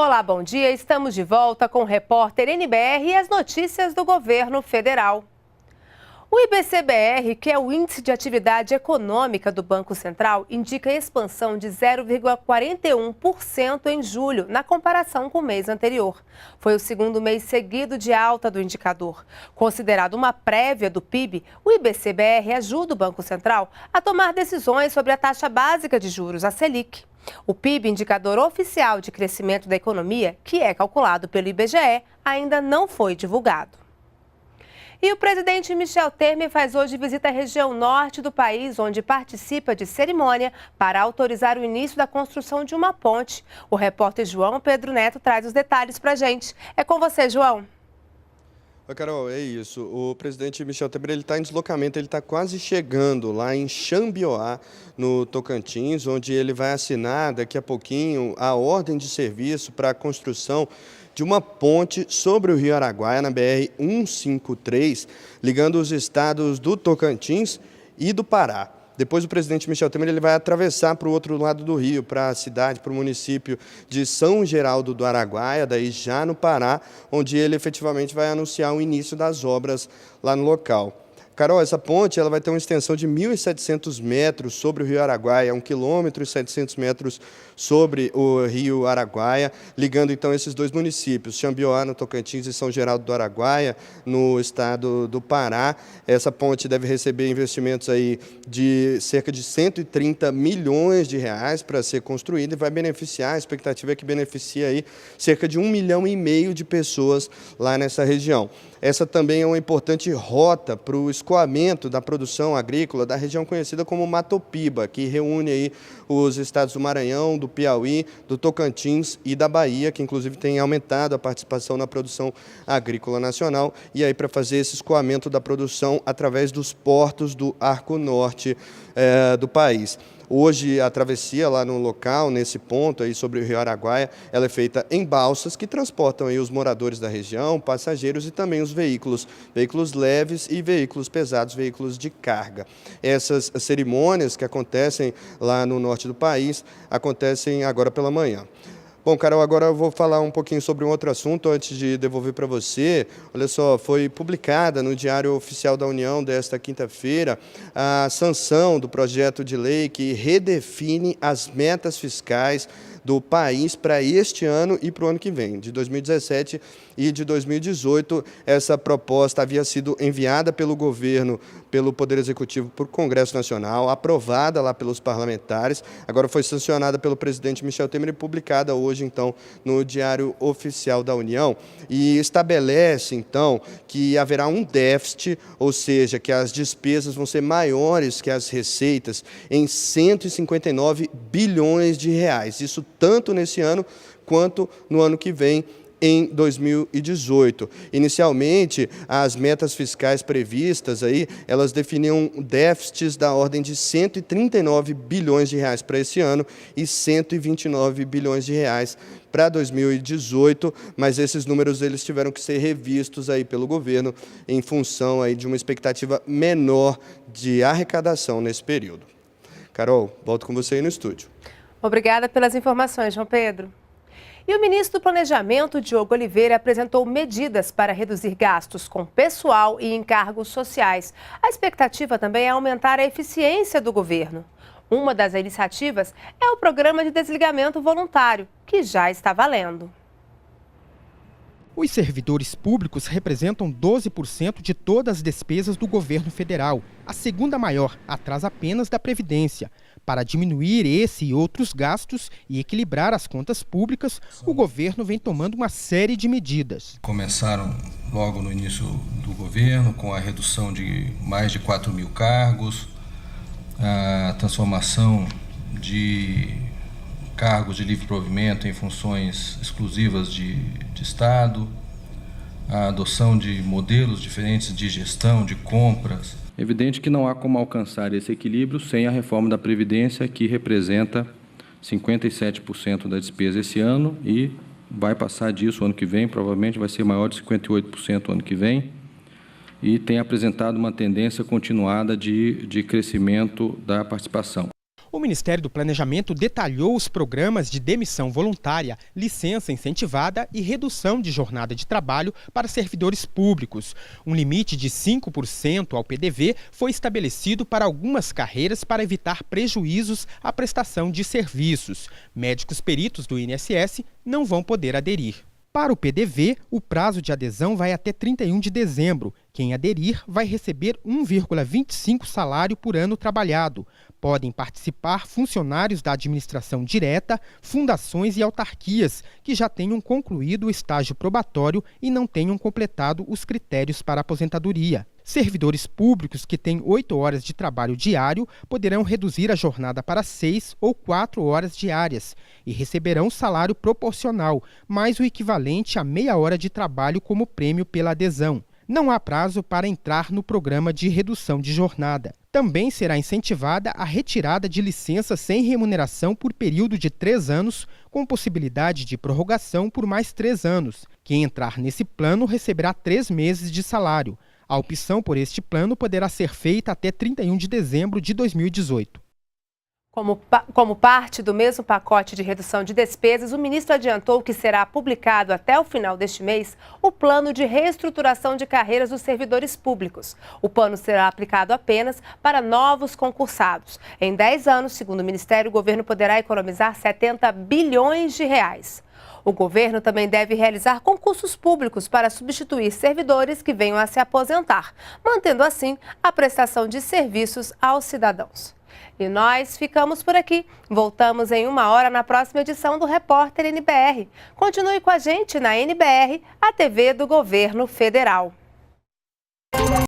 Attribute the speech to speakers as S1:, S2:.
S1: Olá, bom dia. Estamos de volta com o repórter NBR e as notícias do governo federal. O IBC-BR, que é o Índice de Atividade Econômica do Banco Central, indica expansão de 0,41% em julho, na comparação com o mês anterior. Foi o segundo mês seguido de alta do indicador. Considerado uma prévia do PIB, o IBC-BR ajuda o Banco Central a tomar decisões sobre a taxa básica de juros, a Selic. O PIB, indicador oficial de crescimento da economia, que é calculado pelo IBGE, ainda não foi divulgado. E o presidente Michel Temer faz hoje visita à região norte do país, onde participa de cerimônia para autorizar o início da construção de uma ponte. O repórter João Pedro Neto traz os detalhes para a gente. É com você, João.
S2: Oi, Carol, é isso. O presidente Michel Temer está em deslocamento, ele está quase chegando lá em Xambioá, no Tocantins, onde ele vai assinar daqui a pouquinho a ordem de serviço para a construção de uma ponte sobre o Rio Araguaia, na BR-153, ligando os estados do Tocantins e do Pará. Depois o presidente Michel Temer ele vai atravessar para o outro lado do rio, para a cidade, para o município de São Geraldo do Araguaia, daí já no Pará, onde ele efetivamente vai anunciar o início das obras lá no local. Carol, essa ponte ela vai ter uma extensão de 1.700 metros sobre o Rio Araguaia, 1,7 km sobre o Rio Araguaia, ligando então esses dois municípios, Xambioá, no Tocantins, e São Geraldo do Araguaia, no estado do Pará. Essa ponte deve receber investimentos aí de cerca de 130 milhões de reais para ser construída e vai beneficiar, a expectativa é que beneficie aí cerca de 1,5 milhão de pessoas lá nessa região. Essa também é uma importante rota para o escoamento da produção agrícola da região conhecida como Matopiba, que reúne aí os estados do Maranhão, do Piauí, do Tocantins e da Bahia, que inclusive tem aumentado a participação na produção agrícola nacional, e aí para fazer esse escoamento da produção através dos portos do Arco Norte do país. Hoje, a travessia lá no local, nesse ponto aí sobre o Rio Araguaia, ela é feita em balsas que transportam aí os moradores da região, passageiros e também os veículos leves e veículos pesados, veículos de carga. Essas cerimônias que acontecem lá no norte do país, acontecem agora pela manhã. Bom, Carol, agora eu vou falar um pouquinho sobre um outro assunto antes de devolver para você. Olha só, foi publicada no Diário Oficial da União desta quinta-feira a sanção do projeto de lei que redefine as metas fiscais do país para este ano e para o ano que vem, de 2017 e de 2018. Essa proposta havia sido enviada pelo governo, pelo Poder Executivo, para o Congresso Nacional, aprovada lá pelos parlamentares, agora foi sancionada pelo presidente Michel Temer e publicada hoje, então, no Diário Oficial da União, e estabelece, então, que haverá um déficit, ou seja, que as despesas vão ser maiores que as receitas, em 159 bilhões de reais. Isso tanto nesse ano quanto no ano que vem, em 2018. Inicialmente, as metas fiscais previstas aí, elas definiam déficits da ordem de 139 bilhões de reais para esse ano e 129 bilhões de reais para 2018, mas esses números eles tiveram que ser revistos aí pelo governo em função aí de uma expectativa menor de arrecadação nesse período. Carol, volto com você aí no estúdio.
S1: Obrigada pelas informações, João Pedro. E o ministro do Planejamento, Diogo Oliveira, apresentou medidas para reduzir gastos com pessoal e encargos sociais. A expectativa também é aumentar a eficiência do governo. Uma das iniciativas é o programa de desligamento voluntário, que já está valendo.
S3: Os servidores públicos representam 12% de todas as despesas do governo federal, a segunda maior, atrás apenas da Previdência. Para diminuir esse e outros gastos e equilibrar as contas públicas, o governo vem tomando uma série de medidas.
S4: Começaram logo no início do governo com a redução de mais de 4 mil cargos, a transformação de cargos de livre provimento em funções exclusivas de Estado, a adoção de modelos diferentes de gestão, de compras. É evidente que não há como alcançar esse equilíbrio sem a reforma da Previdência, que representa 57% da despesa esse ano e vai passar disso o ano que vem, provavelmente vai ser maior de 58% o ano que vem, e tem apresentado uma tendência continuada de crescimento da participação.
S3: O Ministério do Planejamento detalhou os programas de demissão voluntária, licença incentivada e redução de jornada de trabalho para servidores públicos. Um limite de 5% ao PDV foi estabelecido para algumas carreiras para evitar prejuízos à prestação de serviços. Médicos peritos do INSS não vão poder aderir. Para o PDV, o prazo de adesão vai até 31 de dezembro. Quem aderir vai receber 1,25 salário por ano trabalhado. Podem participar funcionários da administração direta, fundações e autarquias que já tenham concluído o estágio probatório e não tenham completado os critérios para aposentadoria. Servidores públicos que têm 8 horas de trabalho diário poderão reduzir a jornada para 6 ou 4 horas diárias e receberão salário proporcional, mais o equivalente a meia hora de trabalho como prêmio pela adesão. Não há prazo para entrar no programa de redução de jornada. Também será incentivada a retirada de licença sem remuneração por período de 3 anos, com possibilidade de prorrogação por mais 3 anos. Quem entrar nesse plano receberá 3 meses de salário. A opção por este plano poderá ser feita até 31 de dezembro de 2018.
S1: Como parte do mesmo pacote de redução de despesas, o ministro adiantou que será publicado até o final deste mês o plano de reestruturação de carreiras dos servidores públicos. O plano será aplicado apenas para novos concursados. Em 10 anos, segundo o Ministério, o governo poderá economizar 70 bilhões de reais. O governo também deve realizar concursos públicos para substituir servidores que venham a se aposentar, mantendo assim a prestação de serviços aos cidadãos. E nós ficamos por aqui. Voltamos em 1 hora na próxima edição do Repórter NBR. Continue com a gente na NBR, a TV do Governo Federal.